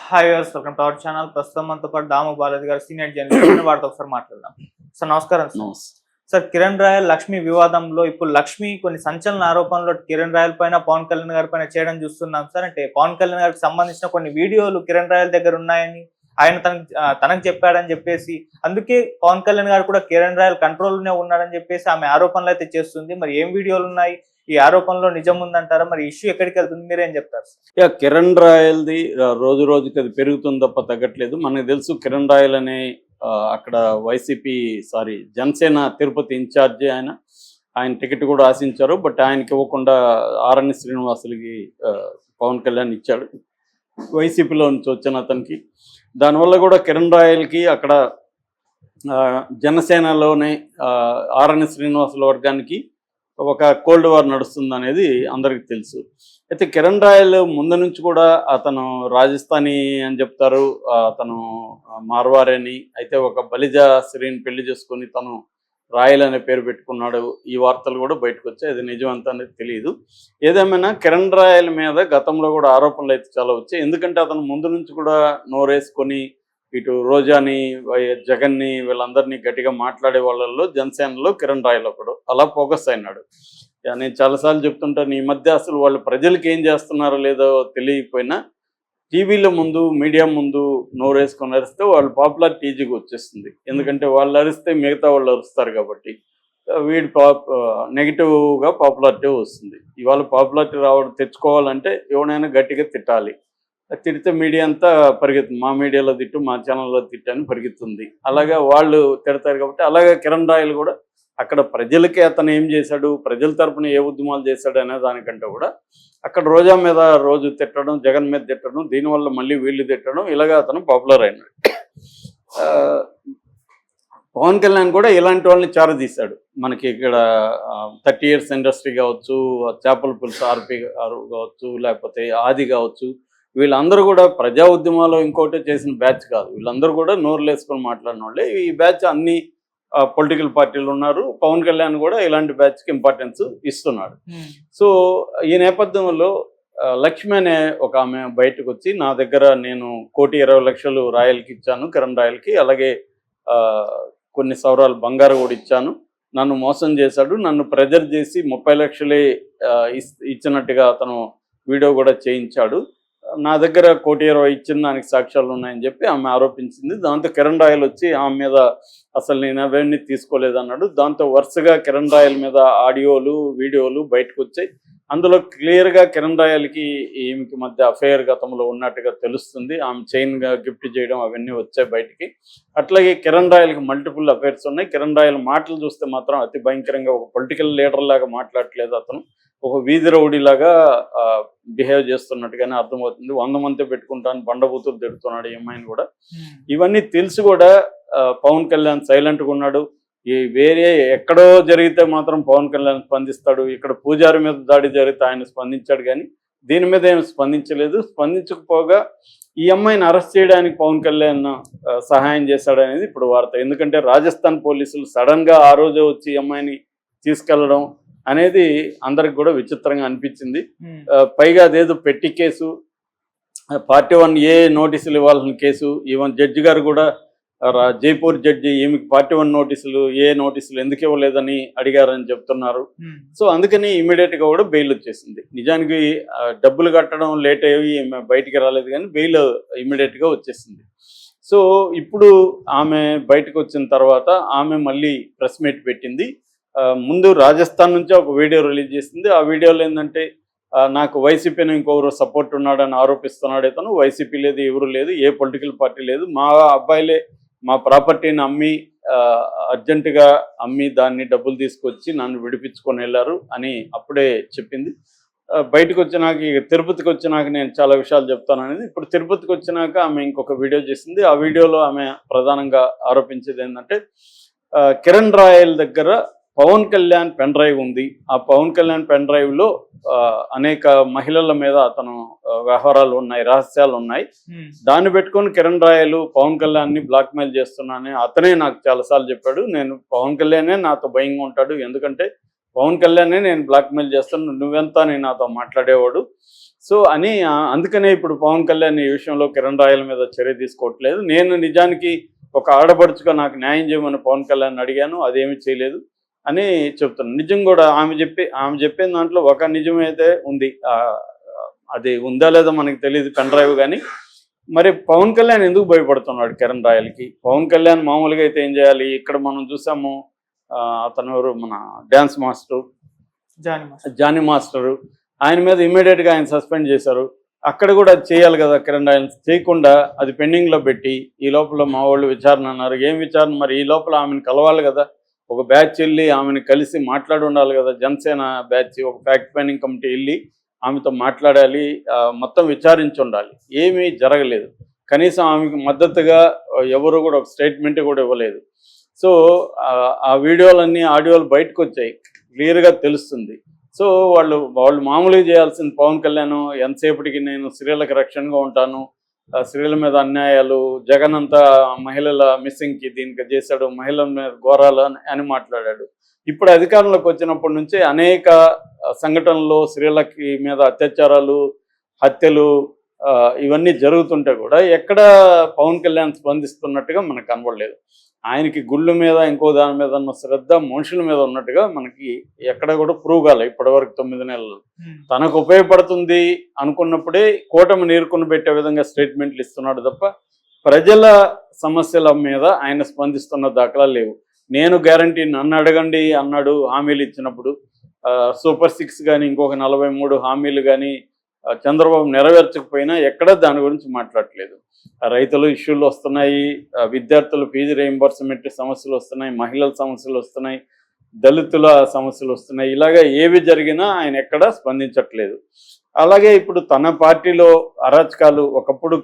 Hi viewers, welcome to our channel. ప్రస్తుతం మనతో పాటు దాము బాలాజీ గారు, సీనియర్ జర్నలిస్ట్. వారితో ఒకసారి మాట్లాడదాం. సార్ నమస్కారం. సార్ కిరణ్ రాయల్ లక్ష్మి వివాదంలో ఇప్పుడు లక్ష్మి కొన్ని సంచలన ఆరోపణలు కిరణ్ రాయల్ పైన, పవన్ కళ్యాణ్ గారి పైన చేయడం చూస్తున్నాం సార్. అంటే పవన్ కళ్యాణ్ గారికి సంబంధించిన కొన్ని వీడియోలు కిరణ్ రాయల్ దగ్గర ఉన్నాయని, ఆయన తనకు చెప్పాడని చెప్పేసి, అందుకే పవన్ కళ్యాణ్ గారు కూడా కిరణ్ రాయల్ కంట్రోల్లోనే ఉన్నాడని చెప్పేసి ఆమె ఆరోపణలు అయితే చేస్తుంది. మరి ఏం వీడియోలు ఉన్నాయి, ఈ ఆరోపణలో నిజం ఉందంటారా? మరి ఇష్యూ ఎక్కడికి వెళ్తుంది, మీరేం చెప్తారు? కిరణ్ రాయల్ది రోజు రోజుకి అది పెరుగుతుంది తప్ప తగ్గట్లేదు. మనకు తెలుసు కిరణ్ రాయల్ అనే అక్కడ జనసేన తిరుపతి ఇన్ఛార్జి ఆయన టికెట్ కూడా ఆశించారు. బట్ ఆయనకి ఇవ్వకుండా ఆర్ఎన్ శ్రీనివాసులకి పవన్ కళ్యాణ్ ఇచ్చాడు, వైసీపీలో నుంచి వచ్చిన అతనికి. దానివల్ల కూడా కిరణ్ రాయల్కి అక్కడ జనసేనలోనే ఆర్ఎన్ శ్రీనివాసుల వర్గానికి ఒక కోల్డ్ వార్ నడుస్తుంది అనేది అందరికి తెలుసు. అయితే కిరణ్ రాయల్ ముందు నుంచి కూడా అతను రాజస్థానీ అని చెప్తారు, అతను మార్వారి అని. అయితే ఒక బలిజ స్త్రీని పెళ్లి చేసుకొని తను రాయల్ అనే పేరు పెట్టుకున్నాడు. ఈ వార్తలు కూడా బయటకు వచ్చాయి. అది నిజం అంత అనేది తెలియదు. ఏదేమైనా కిరణ్ రాయల్ మీద గతంలో కూడా ఆరోపణలు అయితే చాలా వచ్చాయి. ఎందుకంటే అతను ముందు నుంచి కూడా నోరేసుకొని ఇటు రోజాని, జగన్ని, వీళ్ళందరినీ గట్టిగా మాట్లాడే వాళ్ళల్లో జనసేనలో కిరణ్ రాయల్ ఒకడు. అలా ఫోకస్ అయినాడు. నేను చాలాసార్లు చెప్తుంటాను, ఈ మధ్య అసలు వాళ్ళు ప్రజలకు ఏం చేస్తున్నారో లేదో తెలియకపోయినా టీవీల ముందు, మీడియా ముందు నోరేసుకొని అరిస్తే వాళ్ళు పాపులారిటీ ఈజీగా వచ్చేస్తుంది. ఎందుకంటే వాళ్ళు అరిస్తే మిగతా వాళ్ళు అరుస్తారు కాబట్టి వీడి నెగిటివ్గా పాపులారిటీ వస్తుంది. ఇవాళ పాపులారిటీ తెచ్చుకోవాలంటే ఎవరైనా గట్టిగా తిట్టాలి. తిడితే మీడియా అంతా పరిగెత్తుంది, మా మీడియాలో తిట్టు, మా ఛానల్లో తిట్టు అని పరిగెత్తుంది. అలాగా వాళ్ళు తిడతారు కాబట్టి అలాగే కిరణ్ రాయల్ కూడా అక్కడ ప్రజలకే అతను ఏం చేశాడు, ప్రజల తరపున ఏ ఉద్యమాలు చేశాడు అనే దానికంటే కూడా అక్కడ రోజా మీద రోజు తిట్టడం, జగన్ మీద తిట్టడం, దీనివల్ల మళ్ళీ వీళ్ళు తిట్టడం, ఇలాగా అతను పాపులర్ అయినాడు. పవన్ కళ్యాణ్ కూడా ఇలాంటి వాళ్ళని చారదీశాడు. మనకి ఇక్కడ 30 years ఇండస్ట్రీ కావచ్చు, చేపల పులుసు ఆర్పి గారు కావచ్చు, లేకపోతే ఆది కావచ్చు, వీళ్ళందరూ కూడా ప్రజా ఉద్యమాలు ఇంకోటి చేసిన బ్యాచ్ కాదు. వీళ్ళందరూ కూడా నోరులు వేసుకొని మాట్లాడిన వాళ్ళే. ఈ బ్యాచ్ అన్ని పొలిటికల్ పార్టీలు ఉన్నారు. పవన్ కళ్యాణ్ కూడా ఇలాంటి బ్యాచ్కి ఇంపార్టెన్స్ ఇస్తున్నాడు. సో ఈ నేపథ్యంలో లక్ష్మి అనే ఒక ఆమె బయటకు వచ్చి, నా దగ్గర నేను 1,20,00,000 రాయల్కి ఇచ్చాను, కిరణ్ రాయల్కి, అలాగే కొన్ని సవరాలు బంగారు కూడా ఇచ్చాను, నన్ను మోసం చేశాడు, నన్ను ప్రెజర్ చేసి 30 లక్షలే ఇచ్చినట్టుగా అతను వీడియో కూడా చేయించాడు, నా దగ్గర 1,20,00,000 ఇచ్చిన దానికి సాక్ష్యాలు ఉన్నాయని చెప్పి ఆమె ఆరోపించింది. దాంతో కిరణ్ రాయల్ వచ్చి ఆమె మీద అసలు నేను అవన్నీ తీసుకోలేదన్నాడు. దాంతో వరుసగా కిరణ్ రాయల్ మీద ఆడియోలు, వీడియోలు బయటకు వచ్చాయి. అందులో క్లియర్గా కిరణ్ రాయల్కి ఈమెకి మధ్య అఫైర్ గతంలో ఉన్నట్టుగా తెలుస్తుంది. ఆమె చైన్గా గిఫ్ట్ చేయడం అవన్నీ వచ్చాయి బయటికి. అట్లాగే కిరణ్ రాయల్కి మల్టిపుల్ అఫైర్స్ ఉన్నాయి. కిరణ్ రాయల్ మాటలు చూస్తే మాత్రం అతి భయంకరంగా ఒక పొలిటికల్ లీడర్ లాగా మాట్లాడట్లేదు, అతను ఒక వీధి రౌడీలాగా బిహేవ్ చేస్తున్నట్టుగానే అర్థమవుతుంది. 100 మంది పెట్టుకుంటాను బండబూతులు తిడుతున్నాడు ఈ అమ్మాయిని కూడా. ఇవన్నీ తెలిసి కూడా పవన్ కళ్యాణ్ సైలెంట్గా ఉన్నాడు. ఈ వేరే ఎక్కడో జరిగితే మాత్రం పవన్ కళ్యాణ్ స్పందిస్తాడు, ఇక్కడ పూజారి మీద దాడి జరిగితే ఆయన స్పందించాడు, కానీ దీని మీద ఏమి స్పందించలేదు. స్పందించకపోగా ఈ అమ్మాయిని అరెస్ట్ చేయడానికి పవన్ కళ్యాణ్ సహాయం చేశాడనేది ఇప్పుడు వార్త. ఎందుకంటే రాజస్థాన్ పోలీసులు సడన్గా ఆ రోజే వచ్చి ఈ అమ్మాయిని తీసుకెళ్లడం అనేది అందరికి కూడా విచిత్రంగా అనిపించింది. పైగా అదేదో పెట్టి కేసు, పార్టీ 1A నోటీసులు ఇవ్వాల్సిన కేసు. ఈవెన్ జడ్జి గారు కూడా, జైపూర్ జడ్జి, ఈమెకి పార్టీ 1 నోటీసులు, ఏ నోటీసులు ఎందుకు ఇవ్వలేదని అడిగారని చెప్తున్నారు. సో అందుకని ఇమీడియట్గా కూడా బెయిల్ వచ్చేసింది. నిజానికి డబ్బులు కట్టడం లేట్ అయ్యి బయటికి రాలేదు, కానీ బెయిల్ ఇమీడియట్గా వచ్చేసింది. సో ఇప్పుడు ఆమె బయటకు వచ్చిన తర్వాత ఆమె మళ్ళీ ప్రెస్ మీట్ పెట్టింది. ముందు రాజస్థాన్ నుంచి ఒక వీడియో రిలీజ్ చేసింది. ఆ వీడియోలో ఏంటంటే, నాకు వైసీపీని ఇంకొకరు సపోర్ట్ ఉన్నాడని ఆరోపిస్తున్నాడు ఇతను. వైసీపీ లేదు, ఎవరు లేదు, ఏ పొలిటికల్ పార్టీ లేదు, మా అబ్బాయిలే మా ప్రాపర్టీని అమ్మి అర్జెంటుగా అమ్మి దాన్ని డబ్బులు తీసుకొచ్చి నన్ను విడిపించుకొని వెళ్ళారు అని అప్పుడే చెప్పింది. బయటకు వచ్చినాక, తిరుపతికి వచ్చినాక నేను చాలా విషయాలు చెప్తాను అనేది. ఇప్పుడు తిరుపతికి వచ్చినాక ఆమె ఇంకొక వీడియో చేసింది. ఆ వీడియోలో ఆమె ప్రధానంగా ఆరోపించేది ఏంటంటే, కిరణ్ రాయల్ దగ్గర పవన్ కళ్యాణ్ పెన్ డ్రైవ్ ఉంది. ఆ పవన్ కళ్యాణ్ పెన్ డ్రైవ్లో అనేక మహిళల మీద అతను వ్యవహారాలు ఉన్నాయి, రహస్యాలు ఉన్నాయి. దాన్ని పెట్టుకొని కిరణ్ రాయల్ పవన్ కళ్యాణ్ని బ్లాక్మెయిల్ చేస్తున్నానని అతనే నాకు చాలాసార్లు చెప్పాడు. నేను పవన్ కళ్యాణే నాతో భయంగా ఉంటాడు, ఎందుకంటే పవన్ కళ్యాణే నేను బ్లాక్మెయిల్ చేస్తాను, నువ్వెంత అని నాతో మాట్లాడేవాడు. సో అని అందుకనే ఇప్పుడు పవన్ కళ్యాణ్ ఈ విషయంలో కిరణ్ రాయల మీద చర్య తీసుకోవట్లేదు. నేను నిజానికి ఒక ఆడపడుచుగా నాకు న్యాయం చేయమని పవన్ కళ్యాణ్ అడిగాను, అదేమీ చేయలేదు అని చెప్తున్నాను. నిజం కూడా ఆమె చెప్పిన దాంట్లో ఒక నిజమైతే ఉంది. అది ఉందా లేదా మనకి తెలియదు, పెన్ డ్రైవ్. కానీ మరి పవన్ కళ్యాణ్ ఎందుకు భయపడుతున్నాడు కిరణ్ రాయలకి? పవన్ కళ్యాణ్ మామూలుగా అయితే ఏం చేయాలి? ఇక్కడ మనం చూసాము, అతను ఎవరు, మన డ్యాన్స్ మాస్టర్ జానీ మాస్టరు, ఆయన మీద ఇమ్మీడియట్గా ఆయన సస్పెండ్ చేశారు. అక్కడ కూడా అది చేయాలి కదా కిరణ్ రాయల్. చేయకుండా అది పెండింగ్లో పెట్టి ఈ లోపల మా వాళ్ళు విచారణ అన్నారు. ఏం విచారణ? మరి ఈ లోపల ఆమెను కలవాలి కదా, ఒక బ్యాచ్ వెళ్ళి ఆమెను కలిసి మాట్లాడి ఉండాలి కదా. జనసేన బ్యాచ్ ఒక ఫ్యాక్ట్ ఫైండింగ్ కమిటీ వెళ్ళి ఆమెతో మాట్లాడాలి, మొత్తం విచారించి ఉండాలి. ఏమీ జరగలేదు. కనీసం ఆమెకు మద్దతుగా ఎవరు కూడా ఒక స్టేట్మెంట్ కూడా ఇవ్వలేదు. సో ఆ వీడియోలన్నీ ఆడియోలు బయటకు వచ్చాయి, క్లియర్గా తెలుస్తుంది. సో వాళ్ళు మామూలుగా చేయాల్సింది, పవన్ కళ్యాణ్ ఎంతసేపటికి నేను స్త్రీలకు రక్షణగా ఉంటాను, స్త్రీల మీద అన్యాయాలు, జగన్ అంతా మహిళల మిస్సింగ్కి దీనికి చేశాడు, మహిళల మీద ఘోరాలు అని మాట్లాడాడు. ఇప్పుడు అధికారంలోకి వచ్చినప్పటి నుంచి అనేక సంఘటనలు, స్త్రీలకి మీద అత్యాచారాలు, హత్యలు ఇవన్నీ జరుగుతుంటే కూడా ఎక్కడ పవన్ కళ్యాణ్ స్పందిస్తున్నట్టుగా మనకు కనబడలేదు. ఆయనకి గుళ్ళు మీద ఇంకో దాని మీద ఉన్న శ్రద్ధ మనుషుల మీద ఉన్నట్టుగా మనకి ఎక్కడ కూడా ప్రూవ్ కాలే ఇప్పటివరకు 9 నెలలు. తనకు ఉపయోగపడుతుంది అనుకున్నప్పుడే కూటమి నీరుకుని పెట్టే విధంగా స్టేట్మెంట్లు ఇస్తున్నాడు తప్ప ప్రజల సమస్యల మీద ఆయన స్పందిస్తున్న దాఖలా లేవు. నేను గ్యారంటీ, నన్ను అడగండి అన్నాడు హామీలు ఇచ్చినప్పుడు. సూపర్ 6 కానీ ఇంకొక 43 హామీలు కానీ చంద్రబాబు నెరవేర్చకపోయినా ఎక్కడ దాని గురించి మాట్లాడట్లేదు. రైతులు ఇష్యూలు వస్తున్నాయి, విద్యార్థుల ఫీజు రీయింబర్స్మెంట్ సమస్యలు వస్తున్నాయి, మహిళల సమస్యలు వస్తున్నాయి, దళితుల సమస్యలు వస్తున్నాయి. ఇలాగా ఏవి జరిగినా ఆయన ఎక్కడా స్పందించట్లేదు. అలాగే ఇప్పుడు తన పార్టీలో అరాచకాలు, ఒకప్పుడు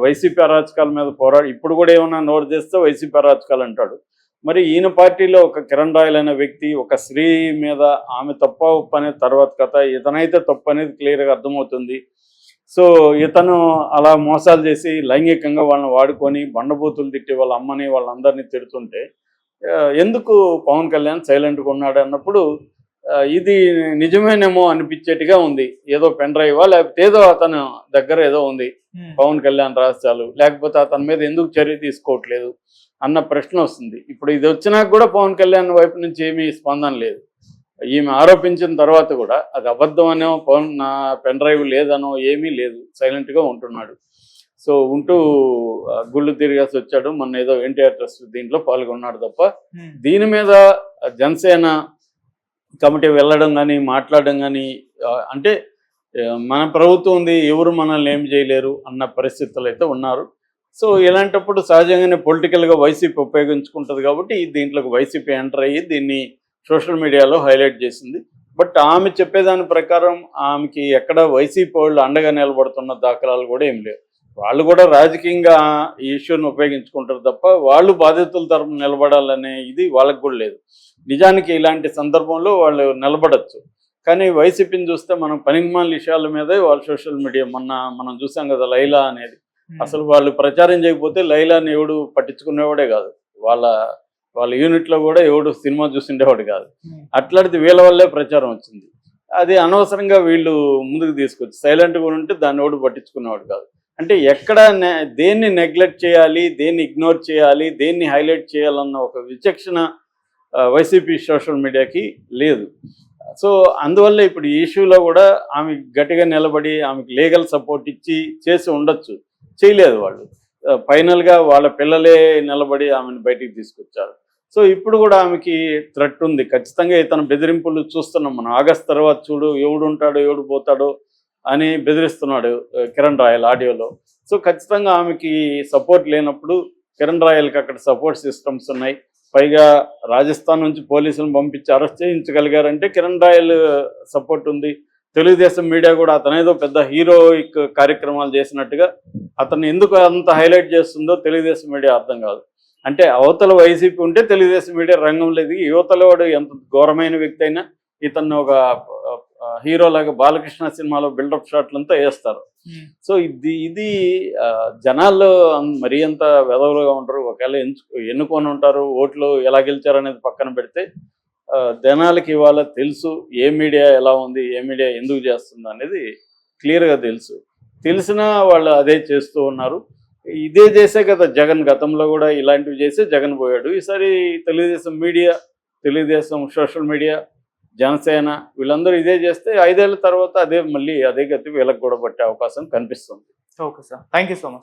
వైసీపీ అరాచకాల మీద పోరాడు, ఇప్పుడు కూడా ఏమన్నా నోరు చేస్తే వైసీపీ అరాచకాలు అంటాడు. మరి ఈయన పార్టీలో ఒక కిరణ్ రాయల్ అనే వ్యక్తి, ఒక స్త్రీ మీద ఆమె తప్ప ఉప్పు అనేది తర్వాత కథ, ఇతనైతే తప్పు అనేది క్లియర్గా అర్థమవుతుంది. సో ఇతను అలా మోసాలు చేసి లైంగికంగా వాళ్ళని వాడుకొని బండబూతులు తిట్టి వాళ్ళ అమ్మని వాళ్ళందరినీ తిడుతుంటే ఎందుకు పవన్ కళ్యాణ్ సైలెంట్గా ఉన్నాడు అన్నప్పుడు ఇది నిజమేనేమో అనిపించేట్టుగా ఉంది. ఏదో పెన్ డ్రైవా లేకపోతే ఏదో అతను దగ్గర ఏదో ఉంది పవన్ కళ్యాణ్ రహస్యాలు, లేకపోతే అతని మీద ఎందుకు చర్య తీసుకోవట్లేదు అన్న ప్రశ్న వస్తుంది. ఇప్పుడు ఇది వచ్చినాక కూడా పవన్ కళ్యాణ్ వైపు నుంచి ఏమీ స్పందన లేదు. ఈమె ఆరోపించిన తర్వాత కూడా అది అబద్ధం అనో, నా పెన్ డ్రైవ్ లేదనో ఏమీ లేదు, సైలెంట్గా ఉంటున్నాడు. సో ఉంటూ గుళ్ళు తిరిగేసి వచ్చాడు. మొన్న ఏదో ఎన్టీఆర్ ట్రస్ట్ దీంట్లో పాల్గొన్నాడు తప్ప దీని మీద జనసేన కమిటీ వెళ్ళడం కానీ మాట్లాడడం కానీ, అంటే మన ప్రభుత్వం ఉంది, ఎవరు మనల్ని ఏం చేయలేరు అన్న పరిస్థితులు అయితే ఉన్నారు. సో ఇలాంటప్పుడు సహజంగానే పొలిటికల్గా వైసీపీ ఉపయోగించుకుంటుంది కాబట్టి దీంట్లోకి వైసీపీ ఎంటర్ అయ్యి దీన్ని సోషల్ మీడియాలో హైలైట్ చేసింది. బట్ ఆమె చెప్పేదాని ప్రకారం ఆమెకి ఎక్కడ వైసీపీ వాళ్ళు అండగా నిలబడుతున్న దాఖలాలు కూడా ఏం లేవు. వాళ్ళు కూడా రాజకీయంగా ఈ ఇష్యూని ఉపయోగించుకుంటారు తప్ప వాళ్ళు బాధితుల తరపున నిలబడాలనే ఇది వాళ్ళకు కూడా లేదు. నిజానికి ఇలాంటి సందర్భంలో వాళ్ళు నిలబడచ్చు, కానీ వైసీపీని చూస్తే మనం పనికిమాలిన విషయాల మీదే వాళ్ళు సోషల్ మీడియా, మనం చూసాం కదా లైలా అనేది, అసలు వాళ్ళు ప్రచారం చేయకపోతే లైలాని ఎవడు పట్టించుకునేవాడే కాదు, వాళ్ళ యూనిట్లో కూడా ఎవడు సినిమా చూసిండేవాడు కాదు. అట్లాంటిది వీళ్ళ వల్లే ప్రచారం వచ్చింది. అది అనవసరంగా వీళ్ళు ముందుకు తీసుకొచ్చి సైలెంట్గా ఉంటే దాన్ని ఎవడు పట్టించుకునేవాడు కాదు. అంటే ఎక్కడ దేన్ని నెగ్లెక్ట్ చేయాలి, దేన్ని ఇగ్నోర్ చేయాలి, దేన్ని హైలైట్ చేయాలన్న ఒక విచక్షణ వైసీపీ సోషల్ మీడియాకి లేదు. సో అందువల్ల ఇప్పుడు ఈ ఇష్యూలో కూడా ఆమె గట్టిగా నిలబడి ఆమెకు లీగల్ సపోర్ట్ ఇచ్చి చేసి ఉండొచ్చు, చేయలేదు వాళ్ళు. ఫైనల్గా వాళ్ళ పిల్లలే నిలబడి ఆమెను బయటికి తీసుకొచ్చారు. సో ఇప్పుడు కూడా ఆమెకి థ్రెట్ ఉంది ఖచ్చితంగా. ఇతను బెదిరింపులు చూస్తున్నాం మనం. ఆగస్ట్ తర్వాత చూడు ఎవడు ఉంటాడో ఎవడు పోతాడో అని బెదిరిస్తున్నాడు కిరణ్ రాయల్ ఆడియోలో. సో ఖచ్చితంగా ఆమెకి సపోర్ట్ లేనప్పుడు కిరణ్ రాయల్కి అక్కడ సపోర్ట్ సిస్టమ్స్ ఉన్నాయి. పైగా రాజస్థాన్ నుంచి పోలీసులను పంపించి అరెస్ట్ చేయించగలిగారంటే కిరణ్ రాయల్ సపోర్ట్ ఉంది. తెలుగుదేశం మీడియా కూడా అతనేదో పెద్ద హీరోయిక్ కార్యక్రమాలు చేసినట్టుగా అతను ఎందుకు అంత హైలైట్ చేస్తుందో తెలుగుదేశం మీడియా అర్థం కాదు. అంటే అవతల వైసీపీ ఉంటే తెలుగుదేశం మీడియా రంగంలో దిగి యువతలో వాడు ఎంత ఘోరమైన వ్యక్తి అయినా ఇతన్ని ఒక హీరోలాగా బాలకృష్ణ సినిమాలో బిల్డప్ షాట్లంతా వేస్తారు. సో ఇది జనాల్లో మరీ అంత వెదవులుగా ఉంటారు. ఒకవేళ ఎన్నుకొని ఉంటారు, ఓట్లు ఎలా గెలిచారు అనేది పక్కన పెడితే జనాలకి ఇవాళ తెలుసు ఏ మీడియా ఎలా ఉంది, ఏ మీడియా ఎందుకు చేస్తుంది అనేది క్లియర్గా తెలిసినా వాళ్ళు అదే చేస్తూ ఉన్నారు. ఇదే చేసే కదా జగన్, గతంలో కూడా ఇలాంటివి చేసే జగన్ పోయాడు. ఈసారి తెలుగుదేశం సోషల్ మీడియా, జనసేన వీళ్ళందరూ ఇదే చేస్తే 5 ఏళ్ల తర్వాత మళ్ళీ అదే గతి వీళ్ళకి కూడా పట్టే అవకాశం కనిపిస్తుంది. Okay sir, thank you so much.